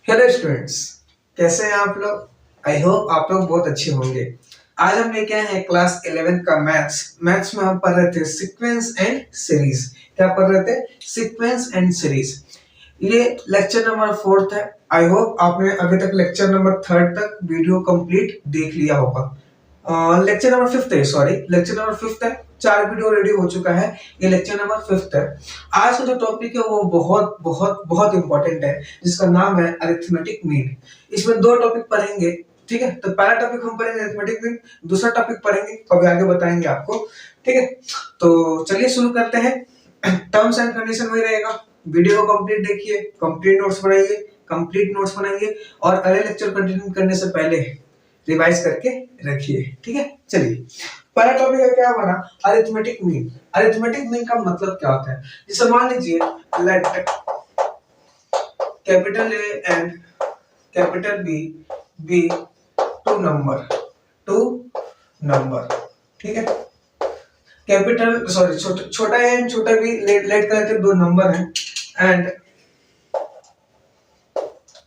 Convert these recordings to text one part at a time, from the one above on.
Hello students, कैसे हैं आप लोग। आई होप आप लोग बहुत अच्छे होंगे। आज हम लेके आए हैं क्लास 11 का मैथ्स में हम पढ़ रहे थे सीक्वेंस एंड सीरीज। क्या पढ़ रहे थे? Sequence and series. ये लेक्चर नंबर 4 है। आई होप आपने अभी तक लेक्चर नंबर 3 तक वीडियो कंप्लीट देख लिया होगा। लेक्चर नंबर 5 है, सॉरी लेक्चर नंबर 5 है। 4 वीडियो रेडी हो चुका है। ये लेक्चर नंबर 5 है। आज का जो टॉपिक है वो बहुत बहुत बहुत इंपॉर्टेंट है, जिसका नाम है अरिथमेटिक मीन। इसमें 2 टॉपिक पढ़ेंगे, ठीक है। तो पहला टॉपिक हम पढ़ेंगे अरिथमेटिक मीन, दूसरा टॉपिक पढ़ेंगे तो अभी आगे बताएंगे आपको, ठीक है। तो चलिए शुरू करते हैं। टर्म्स एंड कंडीशन वही रहेगा। वीडियो को कंप्लीट देखिए, कंप्लीट नोट्स बनाइए और अगले लेक्चर कंटिन्यू करने से पहले रिवाइज करके रखिए, ठीक है। चलिए, पहला टॉपिक है क्या हमारा? Arithmetic mean. अरिथमेटिक मीन का मतलब क्या होता है? जैसे मान लीजिए let capital A and capital B B two number, ठीक है। कैपिटल सॉरी छोटा ए एंड छोटा बी लेट करके 2 नंबर हैं and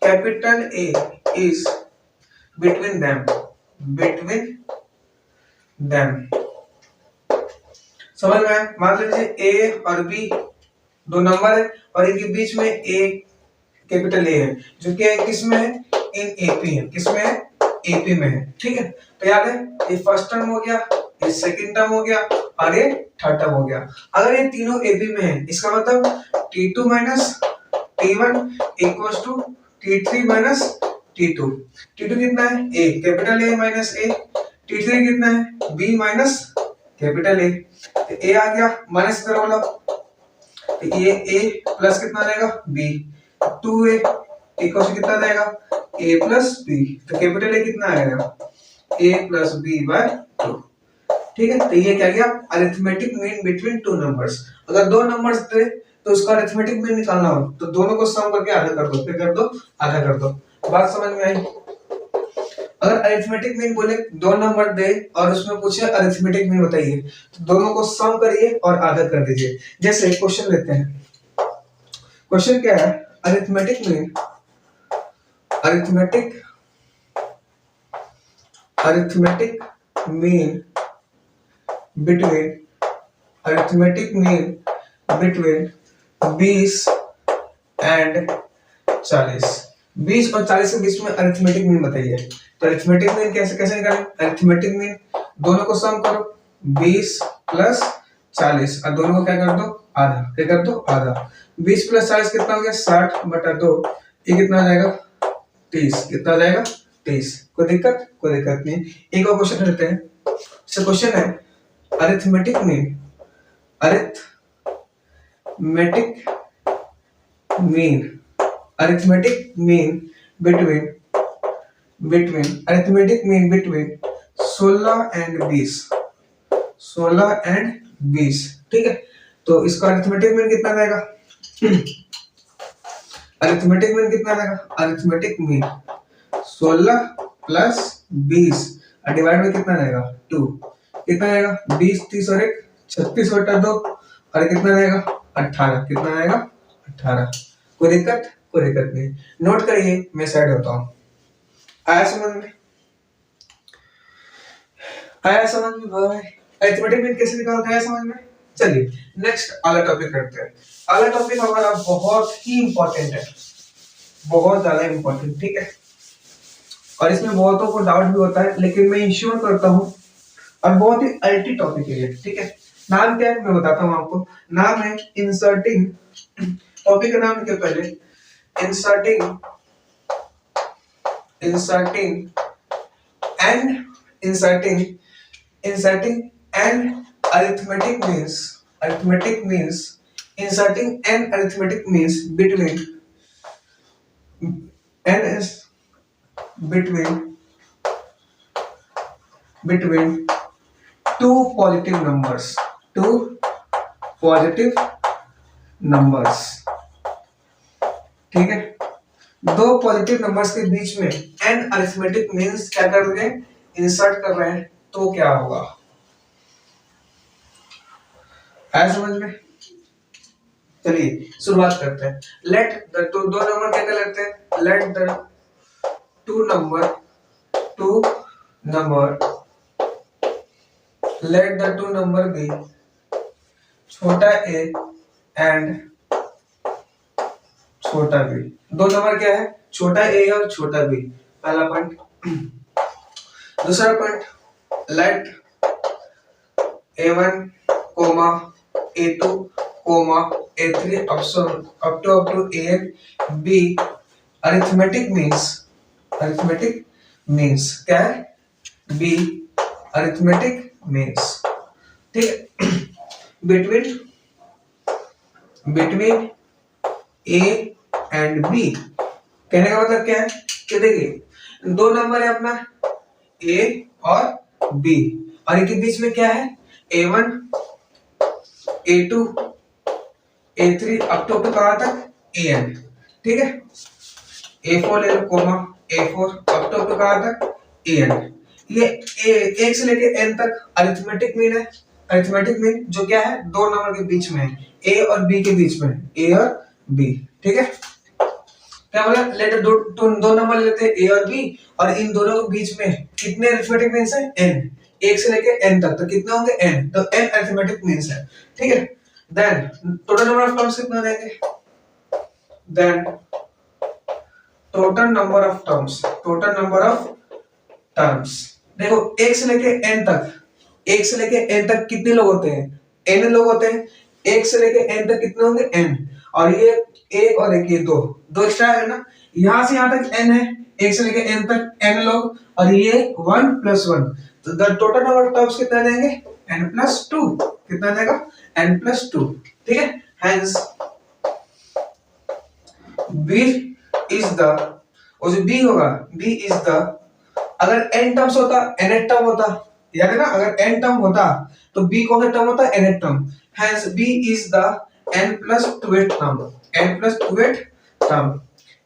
capital A is between them। समझ में आया? मान लीजिए ए और बी 2 नंबर है और इनके बीच में ए कैपिटल ए है, जो कि किस में है? इन एपी है। किस में है? एपी में है, ठीक है। तो याद है, ये फर्स्ट टर्म हो गया, ये सेकंड टर्म हो गया और ये थर्ड टर्म हो गया। अगर ये तीनों एपी में है, इसका मतलब T2 minus T1 equals to T3 minus T2। T2 कितना है? A capital A minus A। T3 कितना है? B minus capital A। तो A आ गया, माइनस करो वाला, तो ये A प्लस कितना रहेगा? B। 2A इक्वल टू कितना रहेगा? A plus B। तो कैपिटल A कितना आएगा? A प्लस B बाय 2, ठीक है। तो ये क्या गया? Arithmetic mean between 2 numbers. अगर 2 नंबर्स थे तो उसका अरिथमेटिक मीन निकालना हो तो दोनों को सम करके आधा कर दो, फिर कर दो, आधा कर दो। बात समझ में आई? अगर अरिथमेटिक मीन बोले 2 नंबर दे और उसमें पूछे अरिथमेटिक मीन बताइए, तो दोनों को सम करिए और आधा कर दीजिए। जैसे क्वेश्चन लेते हैं। क्वेश्चन क्या है? Arithmetic mean between 20 and 40। 20 और 40 के बीच में अरिथमेटिक मीन बताइए। तो अरिथमेटिक मीन कैसे कैसे निकालें? अरिथमेटिक मीन दोनों को सम करो, 20 प्लस 40 और दोनों को क्या कर दो? आधा। क्या कर दो? आधा। 20 प्लस 40 कितना हो गया? 60 बटा 2। ये कितना आ जाएगा? 30। कितना आ जाएगा? 30। कोई दिक्कत? कोई दिक्कत नहीं। एक और क्वेश्चन लेते हैं। इसका क्वेश्चन है arithmetic mean between 16 and 20। 16 and 20, ठीक है। तो इसका अरिथमेटिक मीन कितना रहेगा? अरिथमेटिक मीन कितना रहेगा? अरिथमेटिक मीन 16 प्लस 20 और डिवाइड में कितना रहेगा? 2। कितना रहेगा? 20 30 और 1 36 बटा 2 और कितना रहेगा? 18। कितना रहेगा? 18। कोई दिक्कत? कोई दिक्कत नहीं। नोट करिए, मैं साइड होता हूं। आया समझ में? आया समझ में भाई? अरिथमेटिक मीन कैसे निकालते हैं समझ में? चलिए नेक्स्ट अगला टॉपिक करते हैं। अगला टॉपिक हमारा बहुत ही इंपॉर्टेंट है, बहुत ज्यादा इंपॉर्टेंट, ठीक है। और इसमें बहुतों को डाउट भी होता है, लेकिन मैं इंश्योर करता हूं और बहुत ही अल्टी टॉपिक है ये, ठीक है। नाम क्या है मैं बताता हूं आपको। नाम है इंसर्टिंग। टॉपिक का नाम क्या? पहले inserting and arithmetic means inserting an arithmetic means between two positive numbers, ठीक है। 2 पॉजिटिव नंबर्स के बीच में n अरिथमेटिक मींस क्या कर रहे हैं? इंसर्ट कर रहे हैं, तो क्या होगा? है समझ में? चलिए शुरुआत करते हैं। लेट तो 2 नंबर क्या कर लेते हैं? let the two number let the two number be छोटा a and छोटा b। दो नंबर क्या है, छोटा a और छोटा b, पहला पॉइंट। दूसरा point, let a1, a2, a3 up to an be arithmetic means क्या है, b arithmetic means, ठीक है। between a and b, कहने का मतलब क्या है कि देखिए दो नंबर है अपना a और b, और इनके बीच में क्या है, a1, a2, a3 up to कहां तक, an, ठीक है। a4 ले लो, a4 अप टू कहां तक, an। ये एक से लेके n तक अरिथमेटिक मीन है। अरिथमेटिक मीन जो क्या है, दो नंबर के बीच में है, a और b के बीच में, a और b, ठीक है। क्या बोला, लेट दो नंबर लेते हैं a और b, और इन दोनों के बीच में कितने अरिथमेटिक मीन्स है, n, एक से लेके n तक, तो कितने होंगे, n, तो n अरिथमेटिक मीन्स है, ठीक है। Then total number of terms कितना देंगे, then total number of terms, देखो एक से लेके n तक कितने लोग होते हैं, n लोग होते हैं, एक से लेके n तक कितने होंगे, n, और ये एक और एक, ये दो एक्स्ट्रा है ना, यहां से यहां तक n है, एक से लेके n तक n लोग, और ये 1 + 1, तो the total number of terms कितना देंगे, n + 2, कितना देगा, n + 2, ठीक है। हेंस b इज द, और जो b होगा, b इज द, अगर n टर्म्स होता, nth टर्म होता, याद है ना, अगर n टर्म होता तो b कौन सा टर्म होता, nth term. Hence b is the n + 2th term,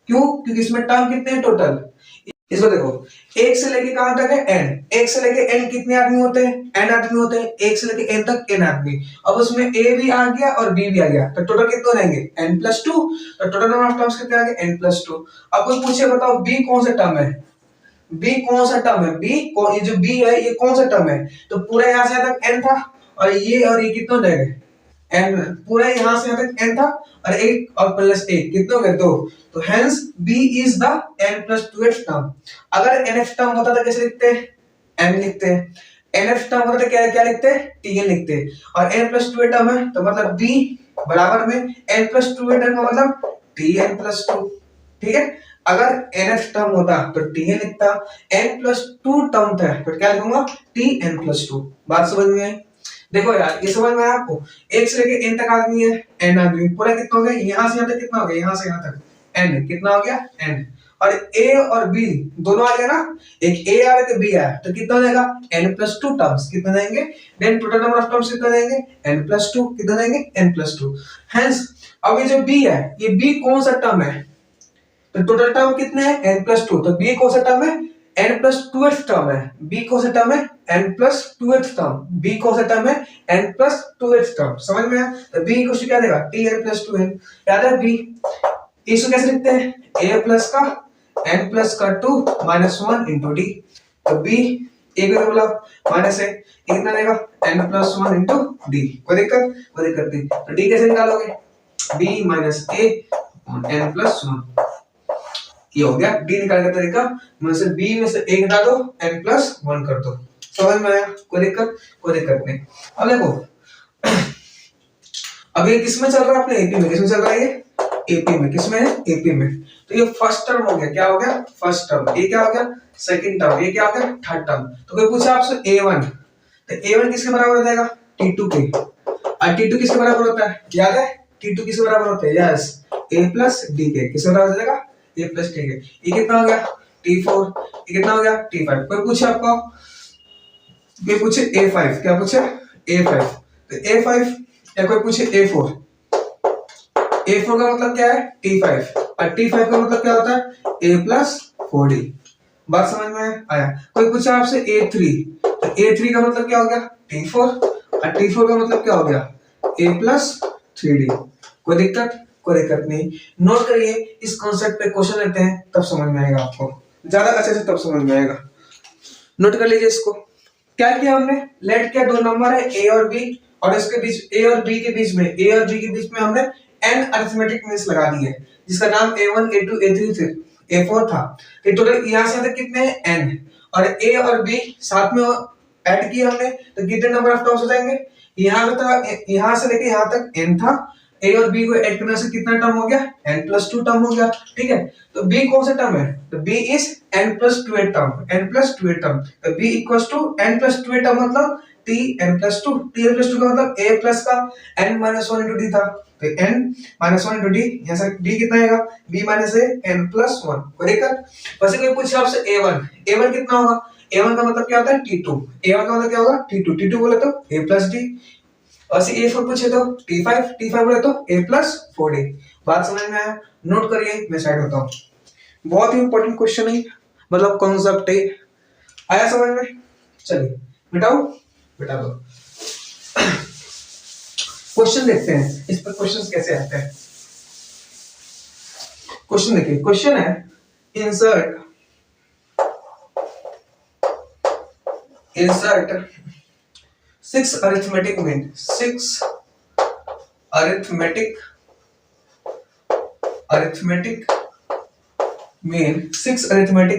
क्यों, क्योंकि इसमें टर्म कितने हैं टोटल, इसको देखो, एक से लेके कहां तक है, n, एक से लेके n कितने आदमी होते हैं, n आदमी होते हैं, एक से लेके n तक n आदमी, अब उसमें a भी आ गया और b भी आ गया, तो टोटल कितने रहेंगे, n + 2, तो टोटल नंबर ऑफ टर्म्स कितने आ गए, n + 2। अब कोई पूछे बताओ b कौन सा टर्म है, ये जो b है ये कौन सा टर्म है, तो पूरा यहां से यहां तक n था, और ये कितना हो जाएगा, n, पूरा यहां से यहां तक n था, और एक और प्लस एक, कितने हो गए, दो, तो hence b is the n + 2th term. अगर nth टर्म होता तो कैसे लिखते हैं, n लिखते हैं, nth टर्म होता तो क्या लिखते हैं, tn लिखते हैं, और n + 2th टर्म है तो मतलब b बराबर में n + 2th टर्म का मतलब tn + 2, ठीक है। अगर nth टर्म होता तो tn लिखता, n + 2 टर्म था तो क्या लिखूंगा, tn + 2। बात समझ में आई, देखो यार ये समझ में आया आपको, एक से लेके n तक आदमी है, n आदमी, पूरा कितना हो गया, यहां से यहां तक कितना हो गया, यहां से यहां तक n, कितना हो गया, n, और a और b दोनों आ गए ना, एक a आ एक b आ, तो कितना हो जाएगा, n + 2 टर्म्स, कितना देंगे, then total number of terms कितना देंगे, n + 2, कितना देंगे, n + 2। हेंस अब ये जो b है, ये b कौन सा टर्म है, तो टोटल टर्म कितने हैं, n + 2, तो b कौन सा टर्म है, n + 2th टर्म है, b कौन सा टर्म है, n + 2th टर्म, b कौन सा टर्म है, n + 2th टर्म, समझ में आया, तो b को क्या देगा, tn + 2n, याद है b, इसको कैसे लिखते हैं, a प्लस का n प्लस का 2 माइनस 1 इंटू d, तो b एक में बोला माइनस है, कितना रहेगा, n + 1 इंटू d, कोई दिक्कत नहीं, तो d कैसे निकालोगे, b माइनस a n + 1, ये हो गया d निकालने का तरीका, में से b में से a घटा दो, n + 1 कर दो, समझ में आया, कोई दिक्कत नहीं। अब देखो अब ये किसमें चल रहा है, अपने एपी में, किसमें चल रहा है, ये एपी में, किसमें है, एपी में, तो ये फर्स्ट टर्म हो गया, क्या हो गया, फर्स्ट टर्म, ये क्या हो गया, सेकंड टर्म, ये क्या हो गया, थर्ड टर्म। तो कोई पूछा आपसे a1, तो a1 किसके बराबर हो जाएगा, t2 के, और t2 किसके बराबर होता है, याद है, t2 किसके बराबर होता है, यस, a + d के, किसके बराबर हो जाएगा, a + d के, ये कितना हो गया, t4, ये कितना हो गया, t5। कोई पूछे आपको, ये पूछे a5, क्या पूछे, a5, तो a5, या कोई पूछे a4, a4 का मतलब क्या है, t5, और t5 का मतलब क्या होता है, a + 4d, बात समझ में आया। कोई पूछा आपसे a3, तो a3 का मतलब क्या हो गया, t4, और t4 का मतलब क्या हो गया, a + 3d, कोई कोई दिक्कत नहीं। नोट करिए, इस कॉन्सेप्ट पे क्वेश्चन लेते हैं तब समझ में आएगा, आपको ज्यादा अच्छे से तब समझ में आएगा। नोट कर लीजिए इसको। क्या किया हमने, लेट किया, दो नंबर है ए और बी, और इसके बीच ए और बी के बीच में, ए और बी के बीच में हमने n अरिथमेटिक मीन्स लगा दिए, जिसका नाम a1 a2 a3 a4 था। तो टोटल यहां से तक कितने हैं, n, और a और b साथ में ऐड किए हमने, तो कितने नंबर ऑफ टर्म्स हो जाएंगे, यहां से लेके यहां तक n था, a और b को ऐड करने से कितना टर्म हो गया, n+2 टर्म हो गया। ठीक है, तो b कौन सा टर्म है, तो b is n+2 term, n+2 term, तो b equals to n+2 term मतलब t n+2, t n+2 का मतलब a प्लस का n-1 into d था, तो n-1 into d, यहां से d कितना आएगा, b minus a n+1, correct. वैसे कोई पूछे आपसे a1 कितना होगा, a1 का मतलब क्या होता है t2, a1 का मतलब क्या होगा t2 बोले तो a प्लस d, और से a4 पूछे तो t5 बोले तो a प्लस 4d। बात समझ में आया, नोट करिए, मैं साइड होता हूँ। बहुत ही इंपॉर्टेंट क्वेश्चन है, मतलब कॉन्सेप्ट है, आया समझ में। चलिए मिटाओ, मिटा दो। क्वेश्चन देखते हैं, इस पर क्वेश्चन कैसे आते हैं। क्वेश्चन देखिए, क्वेश्चन है insert 6 arithmetic mean, 6 arithmetic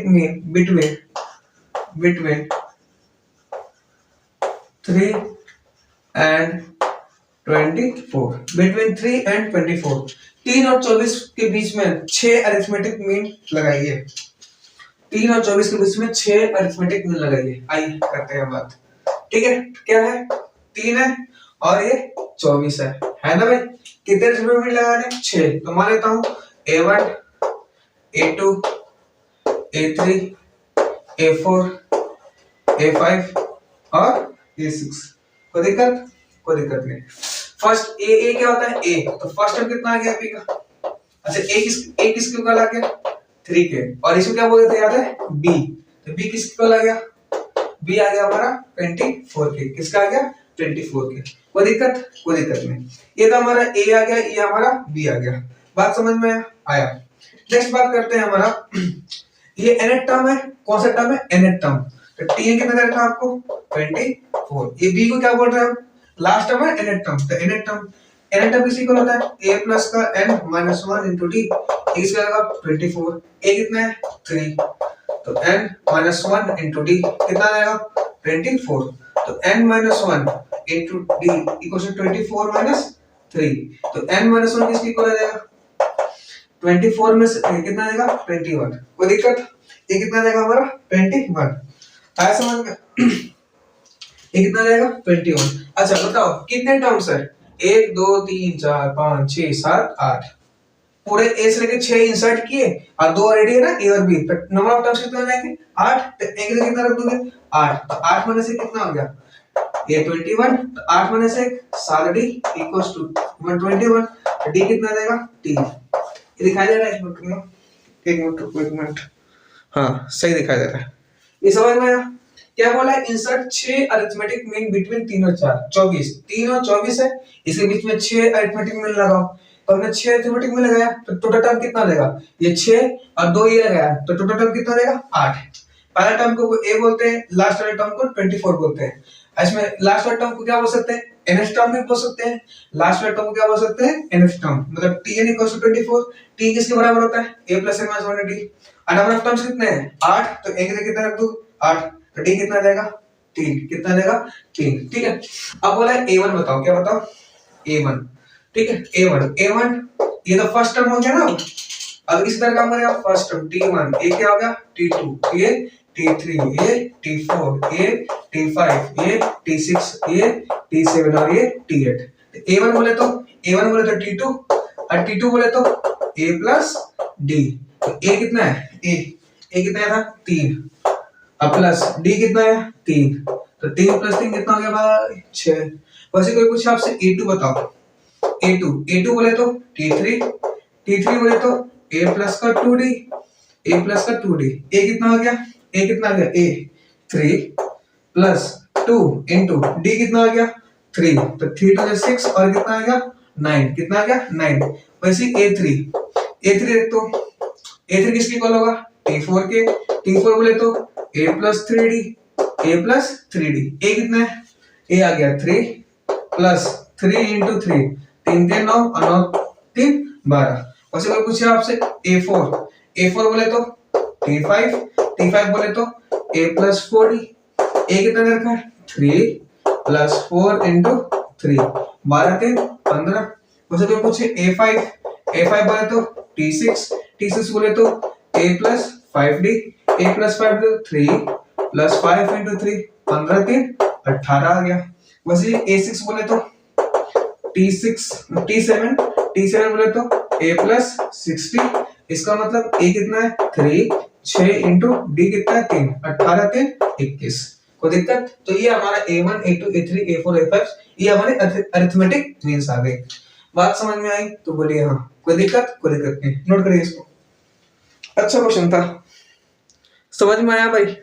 mean between 3 and 24, between 3 and 24, 3 और 24 के बीच में 6 अरिथमेटिक मीन लगाइए, 3 और 24 के बीच में 6 अरिथमेटिक मीन लगाइए। आइए करते हैं बात। ठीक है, क्या है, 3 है और ये 24 है ना भाई, कितने अरिथमेटिक मीन लगाने, 6, तो मान लेता हूं a1 a2 a3 a4 a5 और a6, कोई दिक्कत नहीं। फर्स्ट ए क्या होता है, ए, तो फर्स्ट टर्म कितना आ गया पी का, अच्छा ए किसके इक्वल आ गया, 3 के, और इसको क्या बोलते थे याद है, बी, तो बी किसके इक्वल आ गया, बी आ गया हमारा 24 के, किसका आ गया 24 के, कोई दिक्कत नहीं। ये तो हमारा ए आ गया, ये हमारा बी आ गया, बात समझ में आया। नेक्स्ट बात करते हैं हमारा, ये nth टर्म है, कौन सा टर्म है, nth टर्म, तो टी कितना दे रखा है आपको 24, ये बी को क्या बोल रहे हैं हम, लास्ट टर्म है nth टर्म, तो nth टर्म किसी को होता है a प्लस का n-1 into d, इसका आएगा 24, a कितना है 3, तो n-1 into d कितना आएगा 24, तो n-1 into d equals to 24 minus 3, तो n-1 किसकी इक्वल आ जाएगा, 24 में से कितना आएगा 21, कोई दिक्कत, ये कितना आएगा हमारा 21, आया समझ में। ये कितना रहेगा 21। अच्छा बताओ कितने टर्म्स है, 1 2 3 4 5 6 7 8, पूरे ए से लेके 6 इंसर्ट किए और 2 ऑलरेडी है ना ए और बी, तो नंबर ऑफ टर्म्स कितने हो जाएंगे 8, तो ए के लिए कितना रख दोगे 8, तो 8 में से कितना हो गया ये 21, तो 8 में से 7d इक्वल्स टू 121, तो d कितना रहेगा 3, ये दिखाई दे रहा है इसमें, एक मिनट, हाँ सही दिखाई दे रहा है, ये समझ में आया। क्या बोला है, इंसर्ट 6 अरिथमेटिक मीन बिटवीन 3 और 4, 24, 3 और 24 है, इसके बीच में 6 अरिथमेटिक मीन लगाओ, तो हमने 6 अरिथमेटिक मीन लगाया, तो टोटल टर्म कितना देगा, ये 6 और 2 ये लगाया, तो टोटल टर्म कितना देगा 8। पहला टर्म को a बोलते हैं, लास्ट वाले टर्म को 24 बोलते हैं। इसमें लास्ट वाले टर्म को क्या बोल सकते हैं, nth टर्म भी बोल सकते हैं, लास्ट वाले टर्म को क्या बोल सकते हैं nth टर्म, मतलब tn = 24, t किसके बराबर होता है a + n-1d, और नंबर ऑफ टर्म्स कितने हैं 8, तो a के लिए कितना रख दो 8, तो d कितना जाएगा 3, कितना जाएगा 3। ठीक है, अब बोला है a1 बताओ, क्या बताओ a1, ठीक है a1 ये तो फर्स्ट टर्म हो गया ना, अब इस तरह काम करेगा, फर्स्ट टर्म t1, ये क्या हो गया t2, ये t3, ये t4, ये t5, ये t6, ये t7 और ये t8। तो a1 बोले तो t2 और t2 बोले तो a प्लस d, तो a कितना है a कितना था 3, अब प्लस d कितना है 3, तो 3 + 3 कितना हो गया भाई 6। वैसे कोई पूछे आपसे a2 बताओ, a2 बोले तो t3 बोले तो a प्लस का 2d, a कितना हो गया a 3 प्लस 2 इंटू d कितना आ गया 3, तो 3 to 6 और कितना आ गया 9, कितना आ गया 9। वैसे A3 देख तो A3 किसके इक्वल होगा T4 के, T4 बोले तो A प्लस 3D, A कितना है A आ गया 3 प्लस 3 इंटू 3, 3 3 9 और 9 3 12। वैसे कोई पूछे आपसे A4 बोले तो T5 बोले तो A प्लस 4D, A कितना दे रखा है 3 प्लस 4 इंटू 3, 12 3 15। वैसे कोई पूछे A5 बोले तो T6 बोले तो A plus 5D, A plus 5 तो 3 प्लस 5 इंटू 3, 15 3 18 आ गया। वैसे A6 बोले तो T7 बोले तो A प्लस 60, इसका मतलब A कितना है 3, 6 इंटू D कितना है 3, 18 3 21। कोई दिक्कत? तो ये हमारा A1 A2 A3 A4 A5 ये हमारे अरिथमेटिक मीन्स आ गए। बात समझ में आई तो बोलिए हाँ। कोई दिक्कत नहीं, नोट करिए इसको। अच्छा क्वेश्चन था, समझ में आया भाई।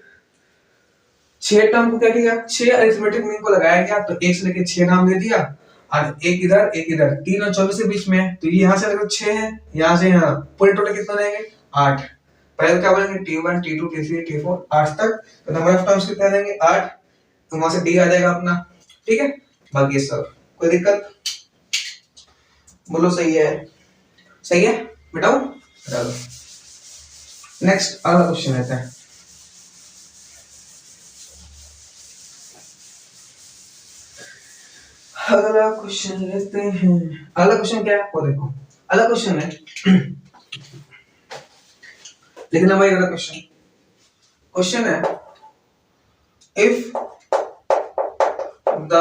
6 टर्म को क्या किया, 6 अरिथमेटिक मीन को लगाया गया, तो 1 से लेके 6 नाम दे दिया और एक इधर 3 और 24 के बीच में है, तो ये यहाँ से लगभग 6 है, यहाँ से यहाँ पूरे टोटल कितना रहेंगे 8। पहले क्या बोलेंगे T1 T2 T3 T4 8 तक, तो नंबर ऑफ टर्म्स कितने देंगे 8, तो वहां से D आ जाएगा अपना। ठीक है, बाकी सब कोई दिक्कत बोलो सही है बताओ। चलो नेक्स्ट अगला क्वेश्चन लेते हैं। अगला क्वेश्चन लेते हैं। अगला क्वेश्चन क्या है वो देखो। अगला क्वेश्चन है लिखना भाई। अगला क्वेश्चन है if the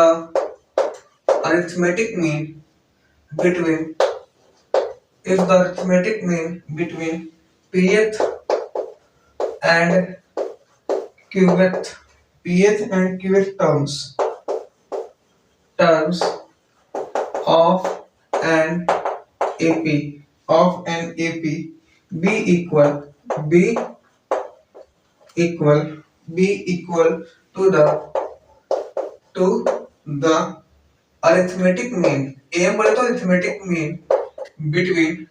arithmetic mean between pth and qth terms of an AP be equal to the arithmetic mean, AM बोले तो arithmetic mean between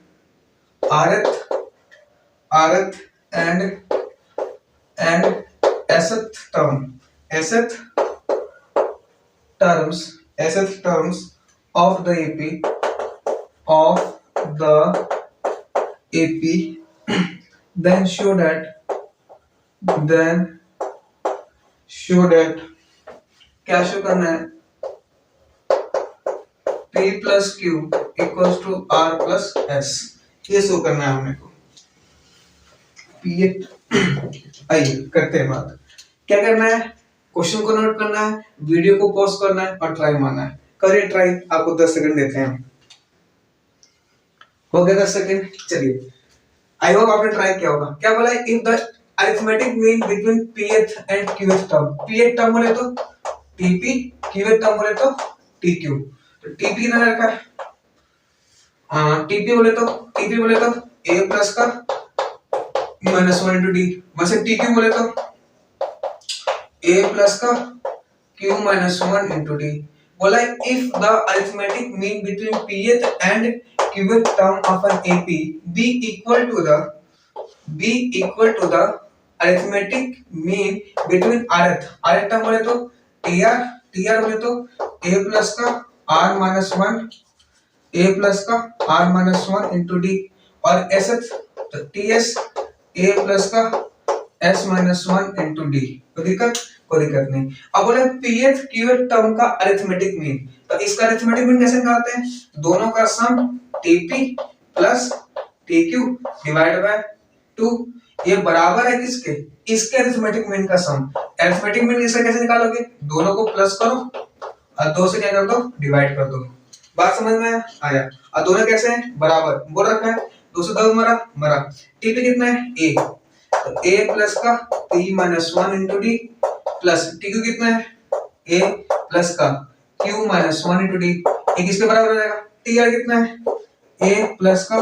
rth and sth terms of the AP then show that क्या show करना है P plus Q equals to R plus S, ये show करना है हमने को। आइए करते हैं बात। क्या करना है, क्वेश्चन को नोट करना है, वीडियो को पॉज करना है और ट्राई मारना है। करिए ट्राई, आपको 10 सेकंड देते हैं। हो गया 10 सेकंड, चलिए। आई होप आपने ट्राई किया होगा। क्या बोला है, if the arithmetic mean between pth and qth term, pth term बोले तो tp, qth टर्म बोले तो tq। तो tp कितना रखा है, tp बोले तो a प्लस का -1 into d, वैसे tq बोले तो a प्लस का q -1 into d। बोला है if the arithmetic mean between pth and qth term of an AP be equal to the arithmetic mean between rth term बोले तो tr बोले तो a प्लस का r minus 1 into d और sth तो ts a plus का s minus 1 into d। कोई दिक्कत नहीं। अब बोले pth qth टर्म का अरिथमेटिक मीन, तो इसका अरिथमेटिक मीन कैसे निकालते हैं, दोनों का सम tp plus tq divide by 2, ये बराबर है किसके, इसके अरिथमेटिक मीन का सम। अरिथमेटिक मीन इसका कैसे निकालोगे, दोनों को प्लस करो और 2 से क्या कर दो, डिवाइड कर दो। बात समझ में आया। और दोनों कैसे हैं, बराबर बोल रखा है, 2 से 2 मरा। tp कितना है a, तो a प्लस का p minus 1 into d plus tq कितना है a प्लस का q minus 1 into d, ये किसके बराबर हो जाएगा, tr कितना है a प्लस का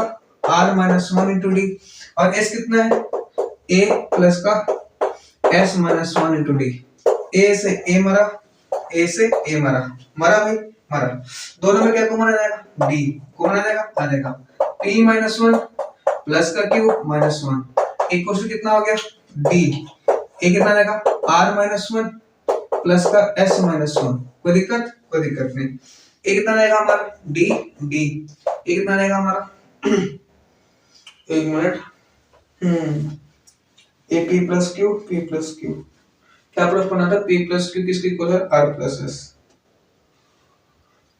r minus 1 into d और s कितना है a प्लस का s minus 1 into d। a से a मरा भाई, दोनों में क्या कॉमन आ जाएगा, d कॉमन आ जाएगा p माइनस वन प्लस का Q minus one equal to कितना हो गया d। ये कितना रहेगा r माइनस वन प्लस का s माइनस वन। कोई दिक्कत नहीं। ये कितना रहेगा हमारा d d। ये कितना रहेगा हमारा एक minute A P plus Q क्या प्रूफ बना था p प्लस क्यू किसके इक्वल है r plus s।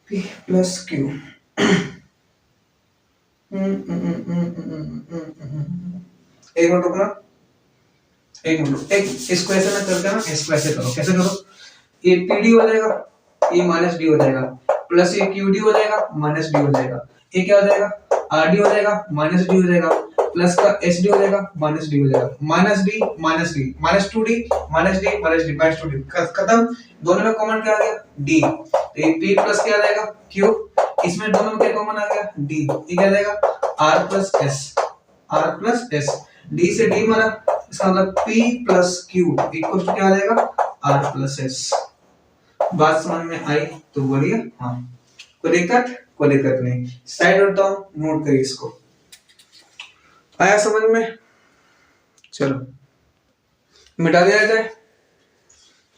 p plus Q एक मिनट रुकना एक इसको ऐसे ना करके ना इसको ऐसे करो। कैसे करो ये pd हो जाएगा ये माइनस डी हो जाएगा प्लस ये क्यूडी हो जाएगा माइनस डी हो जाएगा। ये क्या हो जाएगा आरडी हो जाएगा माइनस डी हो जाएगा प्लस का एसडी हो जाएगा माइनस डी हो जाएगा minus D minus two D minus D minus two D खत्म। दोनों में कॉमन क्या आ गया डी। तो ये पी प्लस क्या आ जाएगा क्यू। इसमें दोनों में क्या कॉमन आ गया डी। ये क्या आ जाएगा आर प्लस एस डी से डी माना इसका मतलब P plus Q equal to क्या आ जाएगा आर प्लस एस। बात समझ में आई तो बोलिए हाँ। कोई दिक्कत नहीं। साइड होता हूं नोट करिए इसको। आया समझ में। चलो मिटा दिया जाए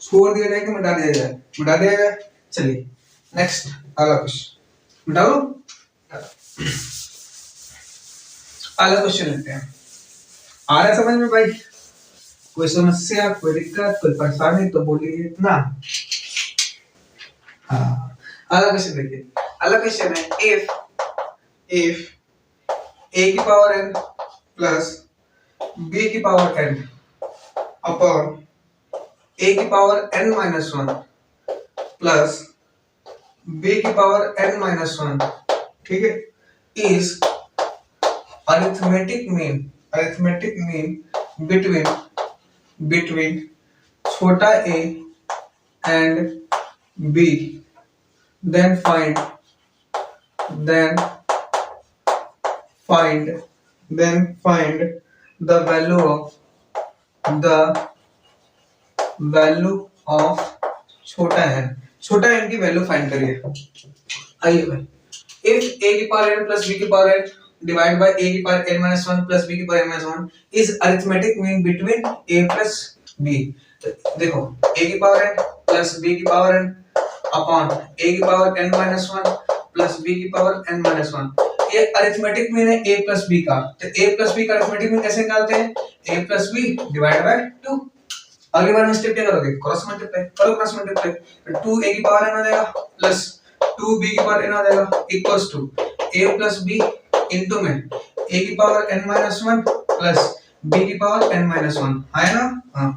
छोड़ दिया जाए कि मिटा दिया जाए। चलिए नेक्स्ट अगला क्वेश्चन मिटा लो। अगला क्वेश्चन लेते हैं। आ रहा है समझ में भाई। कोई समस्या कोई दिक्कत कोई परेशानी तो बोलिए ना। हाँ अगला क्वेश्चन देखिए। अगला क्वेश्चन है इफ a की पावर n प्लस b की पावर n अपॉन a की power n minus one plus b की पावर n माइनस वन ठीक है इज अरिथमेटिक मीन बिटवीन छोटा a and b then find the value of छोटा n की value find करिए। आइए भाई if a की पावर n प्लस b की power n divide by a की power n minus one plus b की power n minus one is arithmetic mean between a plus b। देखो a की power n plus b की power n upon a की power n minus one plus b की power n minus one. ये arithmetic mean है a plus b का। तो a plus b का अरिथमेटिक मीन कैसे निकालते हैं a plus b divide by 2। अगली बार में स्टेप क्या करोगे क्रॉस मल्टीप्लाई 2 a की पावर n आ जाएगा प्लस 2 b की पावर n आ जाएगा equals to a plus b into में a की power n minus one plus b की पावर n माइनस वन है ना। हां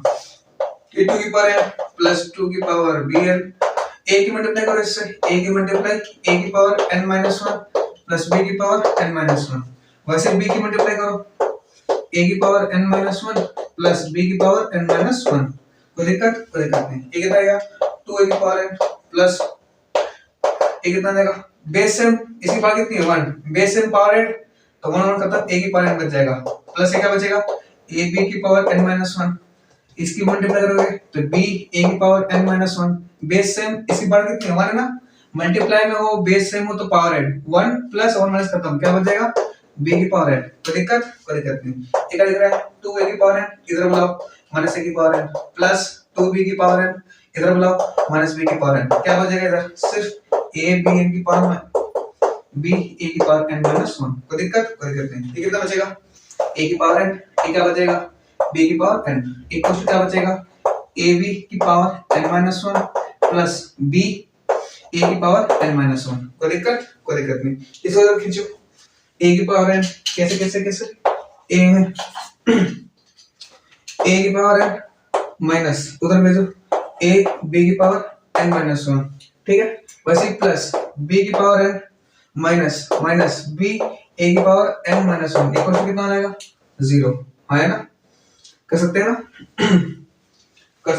ये 2 की पावर n प्लस 2 की पावर bn a की मल्टीप्लाई करो इससे a की मल्टीप्लाई a की power n minus one plus b की पावर n माइनस वन। वैसे b की मल्टीप्लाई करो a की power n minus one plus b की पावर n माइनस वन। कोई दिक्कत नहीं। ये कितना आएगा 2a की पावर n प्लस ये कितना आएगा बेस सेम इसकी पावर कितनी है 1 बेस सेम पावर 8 तो 1 खत्म a की पावर n बच जाएगा प्लस ये क्या बचेगा a b की पावर n माइनस वन। इसकी मल्टीप्लाई करोगे तो b a की power n minus one base same इसकी पावर कितनी है 1 है ना। मल्टीप्लाई में हो बेस सेम हो तो पावर ऐड 1 प्लस 1 माइनस खत्म क्या बच जाएगा b की पावर ऐड। कोई दिक्कत नहीं। ये क्या लिख रहा है 2a की पावर n इधर बुलाओ माइनस a की पावर n प्लस 2b की पावर n इधर बुलाओ माइनस b की पावर n क्या बचेगा इधर सिर्फ a b n की पावर में b a की पावर n माइनस वन। कोई दिक्कत नहीं। ये कितना बचेगा a की पावर n ये क्या बचेगा b की पावर n इक्वल टू क्या बचेगा ab की power n minus one plus b a की पावर n माइनस वन। कोई दिक्कत नहीं। इसको इधर खींचो a की पावर n कैसे a है a की पावर n माइनस उधर भेजो a b की पावर n माइनस वन ठीक है। वैसे प्लस b की power n minus b a की power n minus one equal to कितना आएगा 0 है ना। कर सकते हैं ना कर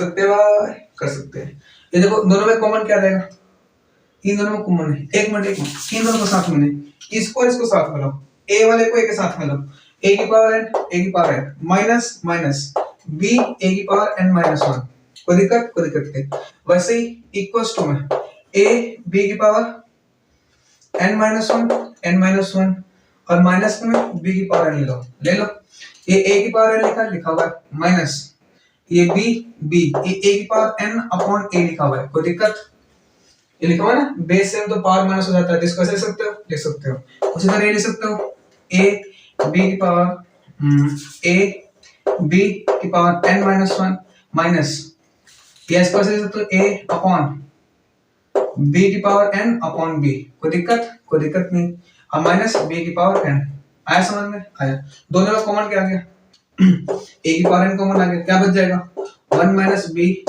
सकते हैं। ये देखो दोनों में कॉमन क्या रहेगा इन दोनों में कॉमन है एक मिनट इन दोनों को साथ में नहीं इसको साथ में लो a वाले को a के साथ में लो a की power n minus b a की पावर n माइनस वन। कोई दिक्कत नहीं। वैसे ही इक्वल्स टू में a b की पावर n माइनस वन और माइनस में बी की पावर एन ले लो। ये ए की पावर एन लिखा हुआ है माइनस ये बी ये ए की पावर एन अपॉन ए लिखा हुआ है, कोई दिक्कत? ये लिखा हुआ है ना, बेस से तो पावर माइनस हो जाता है, इसको ऐसे लिख सकते हो। उसी तरह ये लिख सकते हो ए बी की पावर ए बी की power N minus one minus या इसको ऐसे लिख सकते हो ए अपॉन बी की पावर एन अपॉन बी, कोई दिक्कत? कोई दिक्कत नहीं। अब माइनस बी की पावर एन, आया समझ में? आया। दोनों का कॉमन क्या आ गया? ए की पावर एन कॉमन आ गया, क्या बच जाएगा? 1 माइनस बी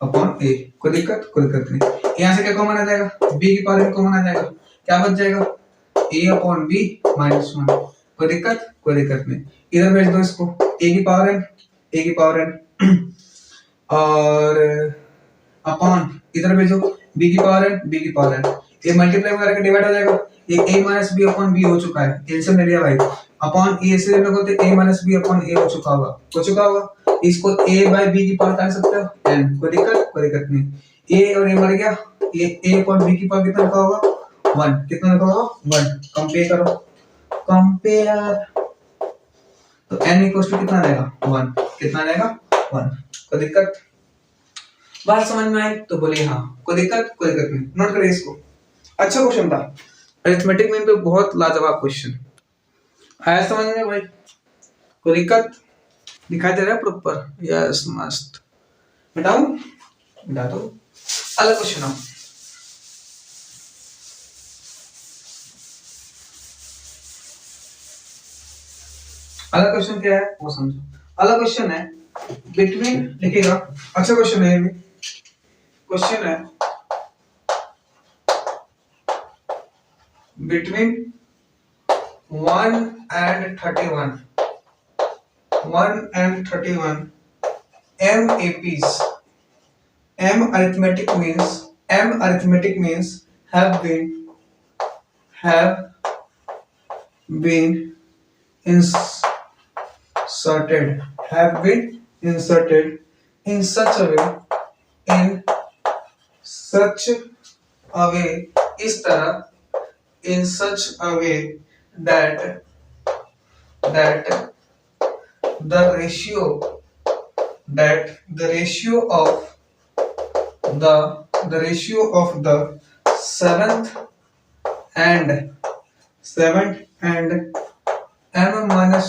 अपॉन ए, कोई दिक्कत? कोई दिक्कत नहीं। यहाँ से क्या कॉमन आ जाएगा? बी की पावर एन कॉमन आ जाएगा, क्या बच जाएगा? ए अपॉन बी माइनस वन, कोई दिक्कत? कोई दिक्कत नहीं। इधर भेज दो इसको, ए की पावर एन और अपॉन इधर भेजो बी की पावर एन, ये मल्टीप्लाई करके डिवाइड हो जाएगा। ये a minus B upon B हो चुका है, एलसीएम ले लिया भाई। अपॉन ए से लोगे तो a माइनस बी अपॉन ए हो चुका होगा। इसको a बाय b की पावर कर सकते हो n, कोई दिक्कत? कोई दिक्कत नहीं। a और a मर गया, ये a अपॉन b की पावर कितना लिखा होगा? 1, कितना लिखा होगा? 1। कंपेयर करो, कंपेयर तो n इक्वल्स टू कितना रहेगा? 1, कितना रहेगा? 1, कोई दिक्कत? बात समझ में आई तो बोलिए हाँ, कोई दिक्कत? कोई दिक्कत नहीं। नोट करिए इसको, अच्छा क्वेश्चन था, अरिथमेटिक में पे बहुत लाजवाब क्वेश्चन आया समझ में भाई? कोई दिक्कत? दिखाई दे रहा है प्रॉपर? यस, मस्त। मिटाऊं? मिटा दो। अलग क्वेश्चन आओ। अलग क्वेश्चन क्या है वो समझो। अलग क्वेश्चन है बिटवीन, लिखिएगा, अच्छा क्वेश्चन है ये भी। क्वेश्चन है between 1 and 31 m APs, m arithmetic means have been inserted in such a way इस तरह, in such a way that the ratio of the seventh and m minus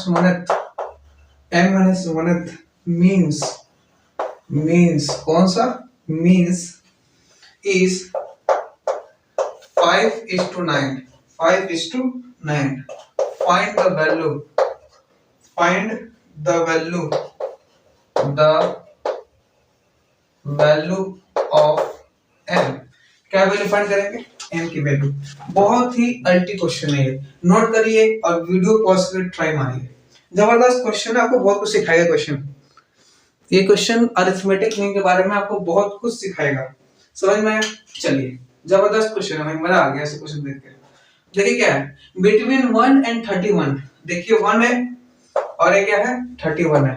one means कौन सा? means is 5:9. 5:9. Find the value of m. क्या value find करेंगे? m की value. बहुत ही अल्टी question है ये, नोट करिए और वीडियो पॉज करके ट्राई मारिए। जबरदस्त क्वेश्चन है, आपको बहुत कुछ सिखाएगा क्वेश्चन। ये क्वेश्चन अरिथमेटिक मीन के बारे में आपको बहुत कुछ सिखाएगा, समझ में आया? चलिए, जबरदस्त क्वेश्चन है भाई, मजा आ गया ऐसे क्वेश्चन देख के। देखिए क्या है, बिटवीन 1 and 31, देखिए 1 है और ये क्या है? 31 है।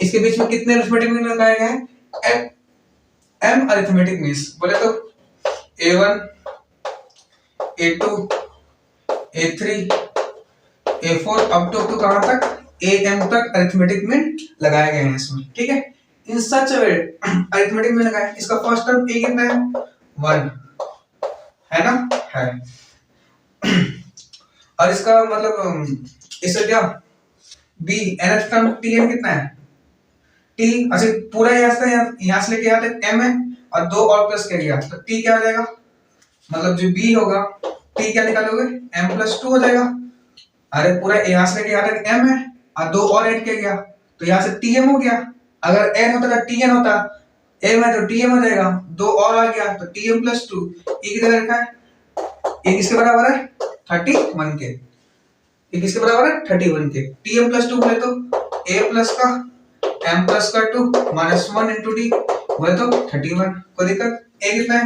इसके बीच में कितने अरिथमेटिक मीन लगाए गए हैं? m अरिथमेटिक मीन्स बोले तो a1 a2 a3 a4 up to कहां तक? am तक अरिथमेटिक मीन लगाए गए हैं इसमें, ठीक है? In such way arithmetic mean लगाए। इसका फर्स्ट टर्म a कितना है? 1 है ना? है। और इसका मतलब इससे क्या? b nth टर्म tn कितना है? t, अच्छा पूरा यहाँ से लेके यहाँ तक m है और 2 और प्लस कर गया तो t क्या हो जाएगा? मतलब जो b होगा t क्या निकालोगे? m+2 हो जाएगा। अरे पूरा यहाँ से लेके यहाँ तक m है और 2 और ऐड किया गया तो यहाँ से tm हो गया। अगर n होता तो tn होता, m है तो tm हो जाएगा, 2 और आ गया तो tm+2। ये कितना रखा है? ये किसके बराबर है? 31 के। ये किसके बराबर है? 31 के। tm+2 बोले तो a प्लस का m प्लस का 2 -1 into d बोले तो 31, कोई दिक्कत? a कितना है?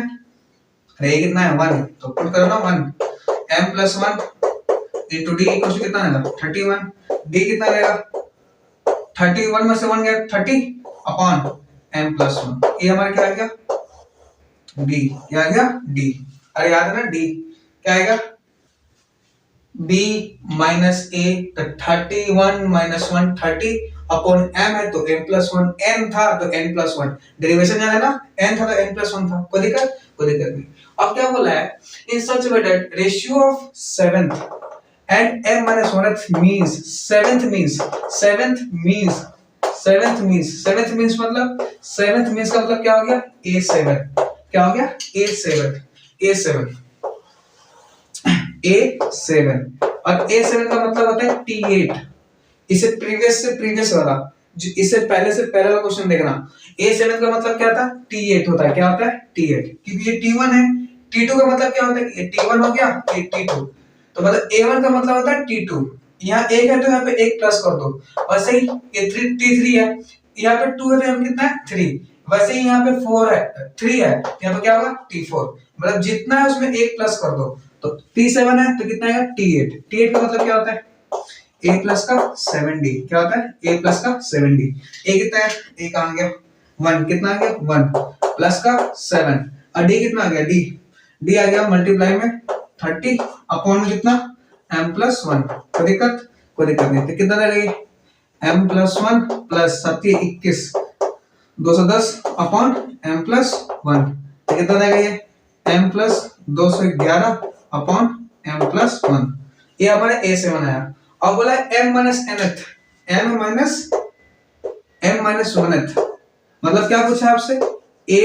अरे a कितना है? 1, तो पुट करो ना 1 m plus 1 into d equal to कितना आएगा? 31। d कितना आएगा? 31 में से 1 गया 30 अपॉन m प्लस 1। ये हमारा क्या आ गया? d। क्या आ गया? d। अरे याद है ना d क्या आएगा? b माइनस a, तो 31 माइनस 1 30 अपॉन m है तो m प्लस 1, n था तो n प्लस 1, डेरिवेशन जाना ना, n था तो n प्लस 1 था, कोई दिक्कत नहीं। अब क्या बोला है, in such way that ratio of seventh and m minus 1th means seventh means मतलब seventh means का मतलब क्या हो गया a7, क्या हो गया a7 और a7 का मतलब होता है t8। इसे प्रीवियस से प्रीवियस वाला, इससे पहले से पहले वाला क्वेश्चन देखना, a7 का मतलब क्या था t8 होता है, क्या होता है t8, क्योंकि ये t1 है, t2 का मतलब क्या होता है, ये t1 हो गया, ये t2, तो मतलब a1 का मतलब होता है t2, यहाँ एक है तो यहाँ पे एक प्लस कर दो, वैसे ही ये t3 है, यहाँ पे 2 है तो यहाँ पे कितना है 3, वैसे ही यहाँ पे 4 है 3 है, यहाँ पे क्या होगा t4, मतलब जितना है उसमें एक प्लस कर दो, तो t7 है तो कितना आएगा t8 का मतलब क्या होता है a प्लस का 7d, क्या होता है a प्लस का 7d, a कितना है a कहाँ आ गया 1, कितना आ गया 1 प्लस का 7 और d कितना आ गया d आ गया मल्टीप्लाई में 30 अपॉन में कितना m प्लस 1, कोई दिक्कत नहीं, तो कितना रहेगा m plus 1 plus 21 210 upon m plus 1, तो कितना रहेगा ये m plus 211 upon m plus 1, ये हमारा a7 आया। अब बोला m minus nth, m minus 1th, मतलब क्या पूछा है आपसे a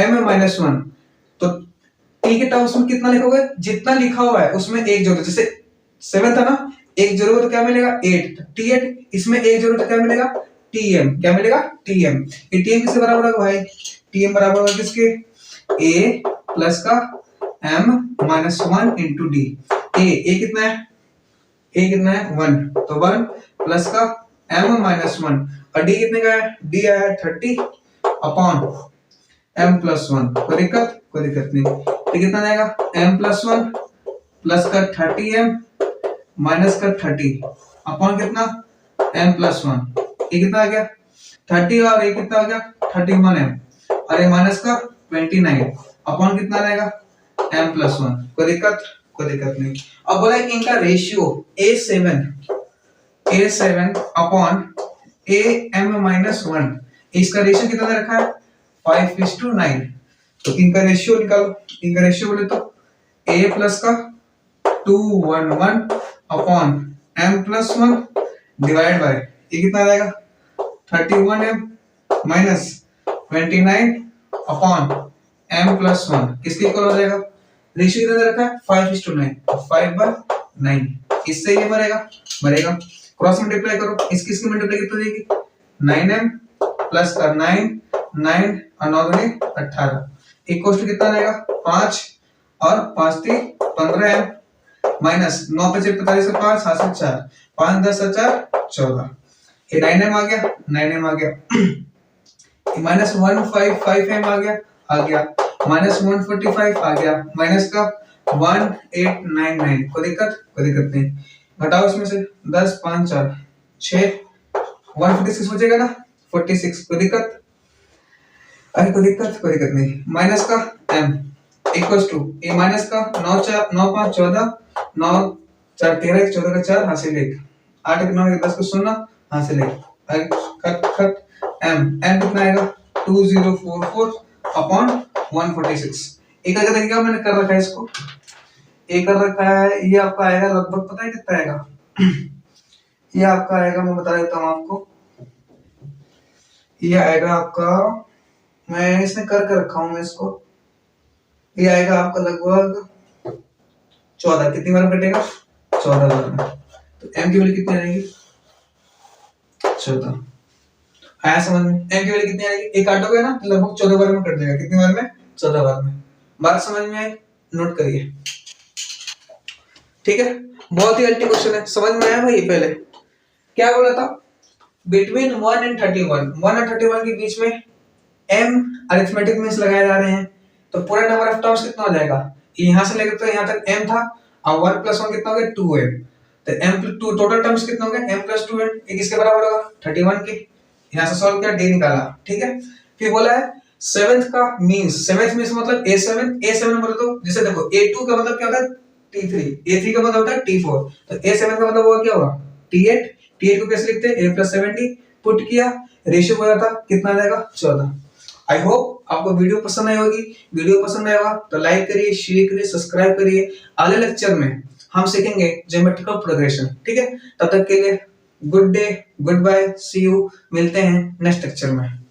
m माइनस 1, तो t के टर्म्स में कितना लिखोगे, जितना लिखा हुआ है उसमें एक जोड़ो, जैसे 7 था ना, एक जोड़ोगे तो क्या मिलेगा 8, t8, इसमें एक जोड़ो तो क्या मिलेगा tm, क्या मिलेगा tm, ये tm किसके बराबर होगा भाई, tm बराबर होगा किसके a प्लस का m minus 1 into D, a कितना है a कितना है 1, तो 1 प्लस का m माइनस 1 और d कितने का है d आया है 30 अपॉन m प्लस 1, कोई दिक्कत नहीं, तो कितना आएगा m प्लस 1 प्लस का 30m माइनस का 30 अपॉन कितना m प्लस 1, ये कितना आ गया 30 और ये कितना आ गया 31m और ये माइनस का 29 अपॉन कितना रहेगा m प्लस 1, कोई दिक्कत नहीं। अब बोला है कि इनका ratio a7 upon am minus 1, इसका रेशियो कितना दे रखा है 5:9, तो इनका रेशियो निकालो, इनका रेशियो बोले तो a प्लस का 211 upon m plus 1 divide by, ये कितना रहेगा 31m minus 29 upon m plus 1, किसके इक्वल हो जाएगा, रेशियो कितना दे रखा है 5:9, तो 5/9, इससे ये बनेगा क्रॉस मल्टीप्लाई करो, इसकी मल्टीप्लाई कितना देगी 9m प्लस का 9 और 9 दूनी 18 इक्वल टू कितना रहेगा 5 और 5 3 15m माइनस 9 पे 45 का 5 हाथ से 4 5 10 4 14, ये 9m आ गया माइनस 155m आ गया माइनस 145 आ गया माइनस का 1899, कोई दिक्कत नहीं, घटाओ इसमें से 10 5 4 6 146 बचेगा ना 46, कोई दिक्कत नहीं, माइनस का m equals to A minus का 9 4 9 5 14 9 4 13 14 का 4 हासिल 1 8 9 10 को 0 हासिल 1 कट m कितना आएगा 2044 अपॉन 146, एक अगर तरीका मैंने कर रखा है इसको, एक कर रखा है, ये आपका आएगा लगभग पता है कितना आएगा ये आपका आएगा, मैं बता देता हूँ आपको, ये आएगा आपका, मैं इसमें कर रखा हूँ मैं इसको, ये आएगा आपका लगभग 14, कितनी बार कटेगा 14 बार में, तो m की वैल्यू कितनी आएगी 14, आया समझ में, m की वैल्यू कितनी आएगी, एक काटोगे ना तो लगभग 14 बार में कट जाएगा, कितनी बार में 14 बार में, बात समझ में आई, नोट करिए, ठीक है, बहुत ही अल्टी क्वेश्चन है, समझ में आया भाई, पहले क्या बोला था बिटवीन 1 एंड 31, 1 और 31 के बीच में m अरिथमेटिक मींस लगाए जा रहे हैं, तो पूरा नंबर ऑफ टर्म्स कितना हो जाएगा, यहां से लेकर तो यहां तक m था और 1 प्लस 1 कितना हो गया 2m, तो m प्लस 2 टोटल टर्म्स कितना हो गया m प्लस 2m, ये किसके बराबर होगा 31 के, यहां से सॉल्व किया d निकाला, ठीक है, फिर बोला है सेवेंथ का मींस, सेवेंथ मींस मतलब a7 मतलब तो जैसे देखो a2 का मतलब क्या होता है T3, A3 का मतलब होता है T4, तो A7 का मतलब होगा क्या होगा T8, T8 को कैसे लिखते हैं A+70, पुट किया, रेशियो हो जाता कितना आ जाएगा 14। आई होप आपको वीडियो पसंद आई होगी। वीडियो पसंद आएगा तो लाइक करिए, शेयर करिए, सब्सक्राइब करिए। अगले लेक्चर में हम सीखेंगे ज्योमेट्रिकल प्रोग्रेशन, ठीक है। तब तक के लिए good day, good bye, see you, मिलते हैं नेक्स्ट लेक्चर में।